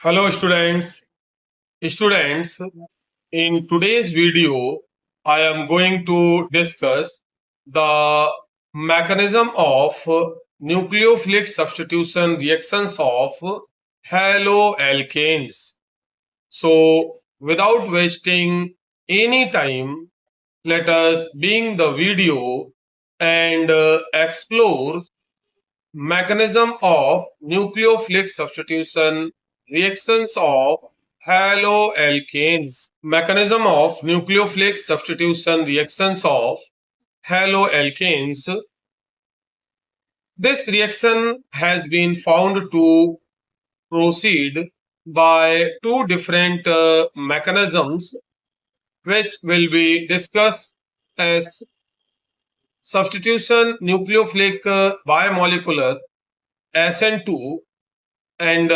Hello students. Students, in today's video, I am going to discuss the mechanism of nucleophilic substitution reactions of haloalkanes. So, without wasting any time, let us begin the video and explore mechanism of nucleophilic substitution reactions of haloalkanes. Mechanism of nucleophilic substitution reactions of haloalkanes. This reaction has been found to proceed by two different mechanisms, which will be discussed as substitution nucleophilic bimolecular SN2 and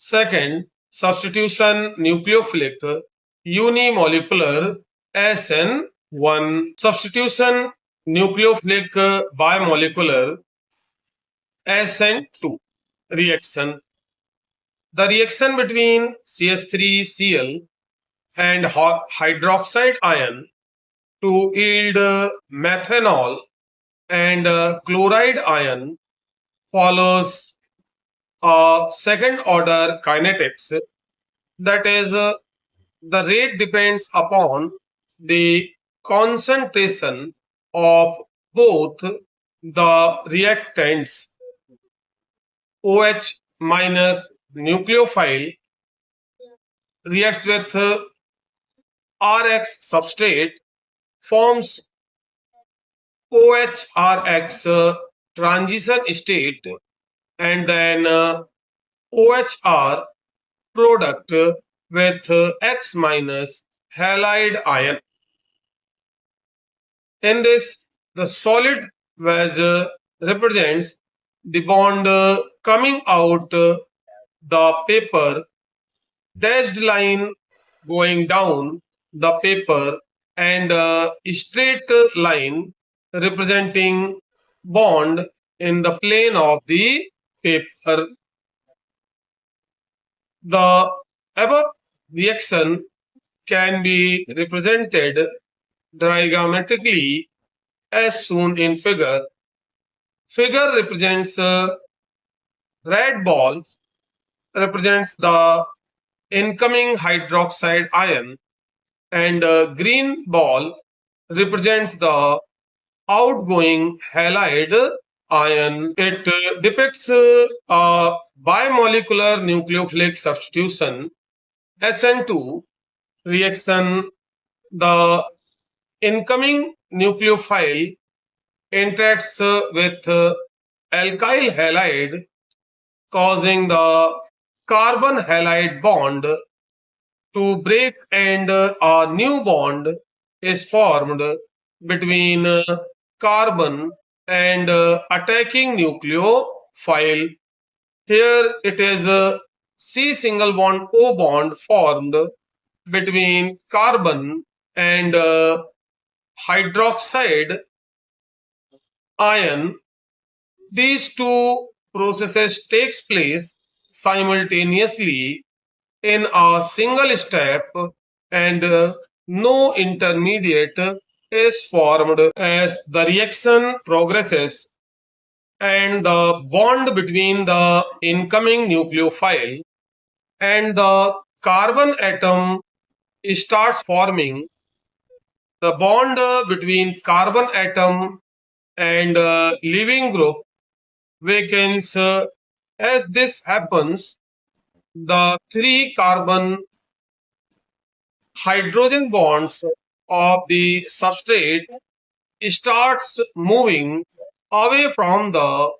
second substitution nucleophilic unimolecular SN1. Substitution nucleophilic bimolecular SN2 reaction. The reaction between CH3Cl and hydroxide ion to yield methanol and chloride ion follows second order kinetics, that is, the rate depends upon the concentration of both the reactants. OH minus nucleophile reacts with RX substrate, forms OHRX transition state, and then OHR product with X minus halide ion. In this, the solid phase represents the bond coming out the paper, dashed line going down the paper, and a straight line representing bond in the plane of the paper. The above reaction can be represented diagrammatically as shown in figure. Figure represents red ball represents the incoming hydroxide ion, and green ball represents the outgoing halide ion. It depicts a bimolecular nucleophilic substitution SN2 reaction. The incoming nucleophile interacts with alkyl halide, causing the carbon halide bond to break, and a new bond is formed between carbon and attacking nucleophile. Here it is a C single bond O bond formed between carbon and hydroxide ion. These two processes takes place simultaneously in a single step, and no intermediate is formed. As the reaction progresses and the bond between the incoming nucleophile and the carbon atom starts forming, the bond between carbon atom and leaving group weakens. As this happens, the three carbon hydrogen bonds of the substrate starts moving away from the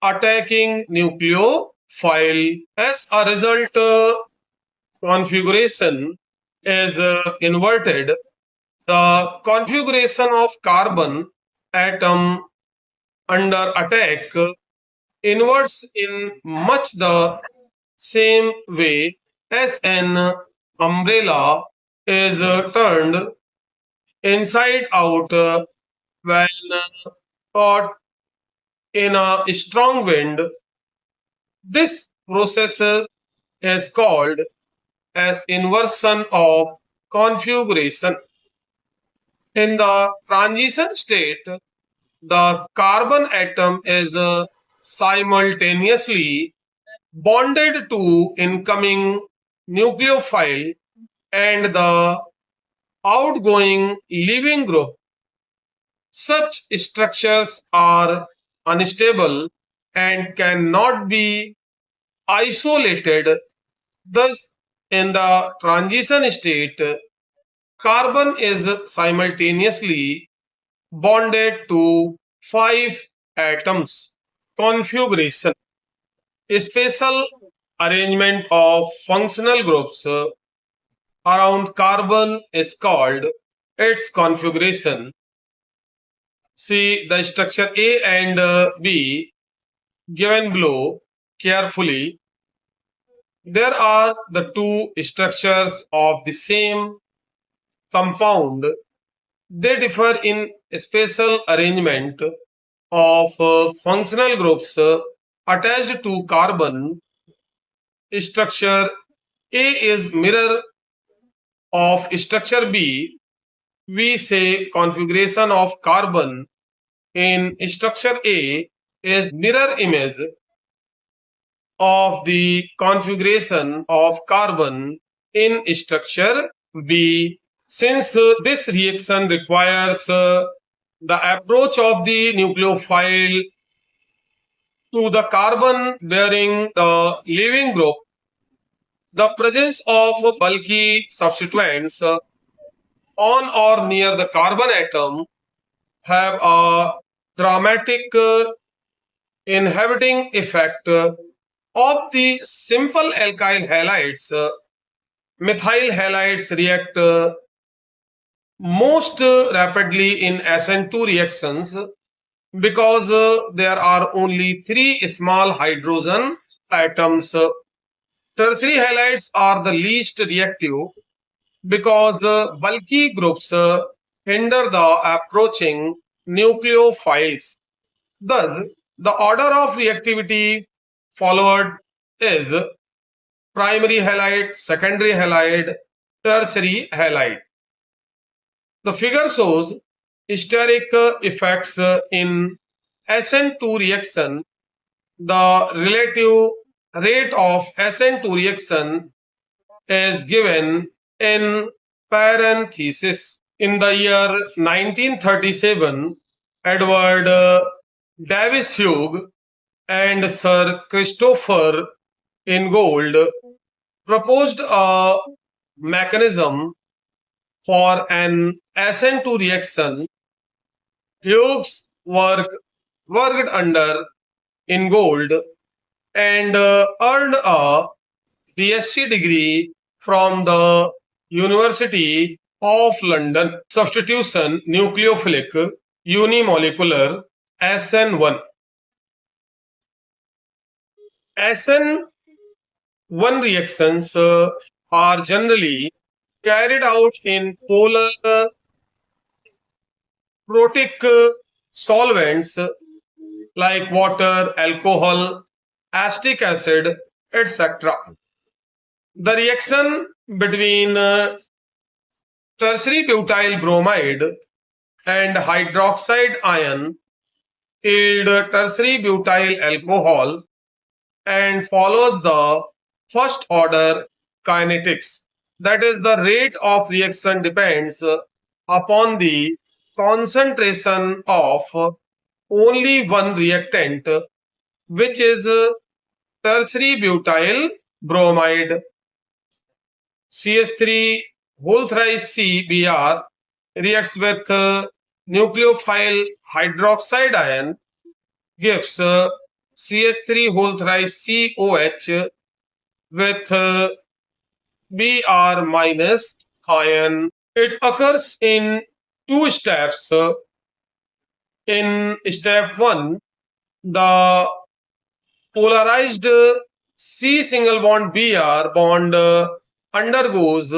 attacking nucleophile. As a result, configuration is inverted. The configuration of carbon atom under attack inverts in much the same way as an umbrella is turned inside out when caught in a strong wind. This process is called as inversion of configuration. In the transition state, the carbon atom is simultaneously bonded to incoming nucleophile and the outgoing leaving group. Such structures are unstable and cannot be isolated. Thus, in the transition state, carbon is simultaneously bonded to 5 atoms. Configuration: spatial arrangement of functional groups around carbon is called its configuration. See the structure A and B given below carefully. There are the two structures of the same compound. They differ in spatial arrangement of functional groups attached to carbon. Structure A is mirror of structure B. We say configuration of carbon in structure A is mirror image of the configuration of carbon in structure B. Since this reaction requires the approach of the nucleophile to the carbon bearing the leaving group, the presence of bulky substituents on or near the carbon atom have a dramatic inhibiting effect of the simple alkyl halides. Methyl halides react most rapidly in SN2 reactions because there are only 3 small hydrogen atoms. Tertiary halides are the least reactive because bulky groups hinder the approaching nucleophiles. Thus, the order of reactivity followed is primary halide, secondary halide, tertiary halide. The figure shows steric effects in SN2 reaction. The relative rate of SN2 reaction is given in parenthesis. In the year 1937, Edward Davis Hughes and Sir Christopher Ingold proposed a mechanism for an SN2 reaction. Hughes worked under Ingold and earned a BSc degree from the University of London. Substitution nucleophilic unimolecular SN1. SN1 reactions are generally carried out in polar protic solvents like water, alcohol, acetic acid, etc. The reaction between tertiary butyl bromide and hydroxide ion yield tertiary butyl alcohol and follows the first order kinetics. That is, the rate of reaction depends upon the concentration of only one reactant, which is tertiary butyl bromide. CH3 whole thrice CBr reacts with nucleophile hydroxide ion, gives CH3 whole thrice COH with Br minus ion. It occurs in 2 steps. In step 1, the polarized C single bond Br bond undergoes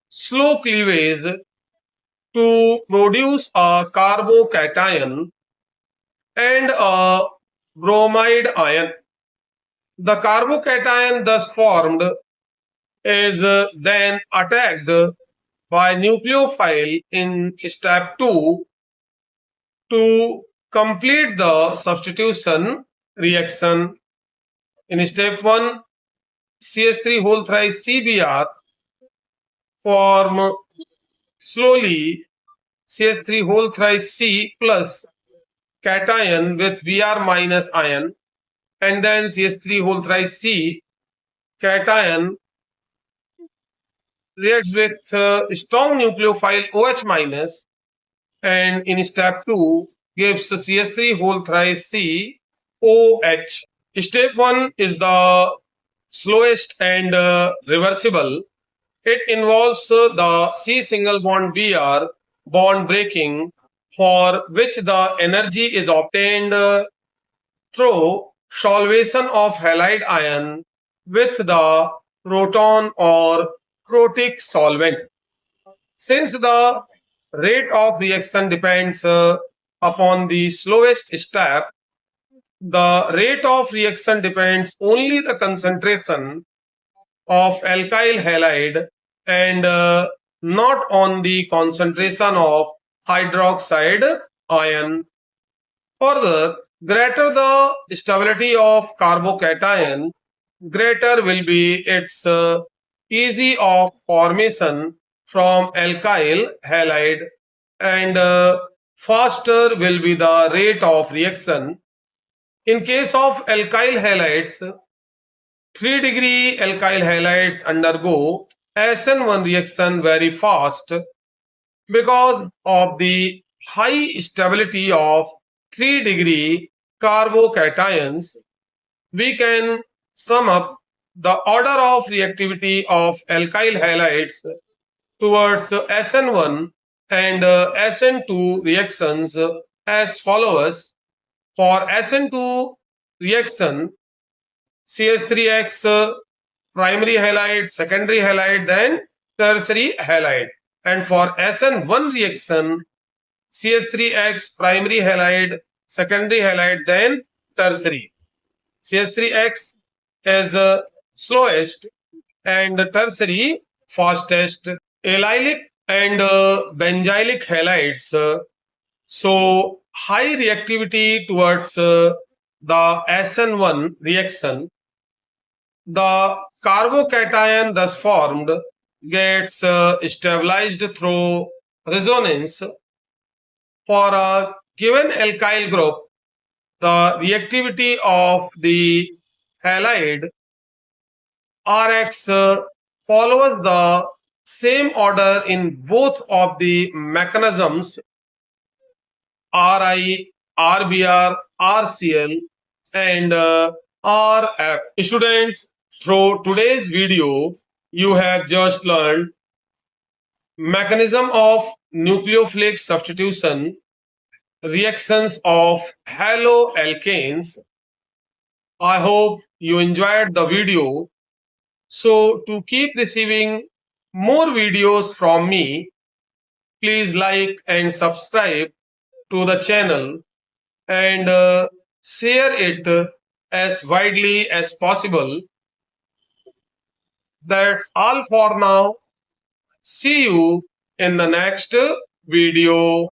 slow cleavage to produce a carbocation and a bromide ion. The carbocation thus formed is then attacked by nucleophile in step 2 to complete the substitution reaction. In step 1, CH3 whole thrice CBr form slowly CH3 whole thrice C plus cation with Br minus ion, and then CH3 whole thrice C cation reacts with strong nucleophile OH minus, and in step 2 gives CH3 whole thrice C OH. Step 1 is the slowest and reversible. It involves the C single bond Br bond breaking, for which the energy is obtained through solvation of halide ion with the proton or protic solvent. Since the rate of reaction depends upon the slowest step, the rate of reaction depends only the concentration of alkyl halide and not on the concentration of hydroxide ion. Further, greater the stability of carbocation, greater will be its ease of formation from alkyl halide, and faster will be the rate of reaction. In case of alkyl halides, 3-degree alkyl halides undergo SN1 reaction very fast because of the high stability of 3-degree carbocations. We can sum up the order of reactivity of alkyl halides towards SN1 and SN2 reactions as follows. For SN2 reaction, CH3X primary halide, secondary halide, then tertiary halide. And for SN1 reaction, CH3X primary halide, secondary halide, then tertiary. CH3X is slowest and tertiary fastest. Allylic and benzylic halides so high reactivity towards the SN1 reaction. The carbocation thus formed gets stabilized through resonance. For a given alkyl group, the reactivity of the halide Rx follows the same order in both of the mechanisms RI, RBr, RCl, and RF. Students, through today's video, you have just learned mechanism of nucleophilic substitution, reactions of haloalkanes. I hope you enjoyed the video. So to keep receiving more videos from me, please like and subscribe to the channel and share it as widely as possible. That's all for now. See you in the next video.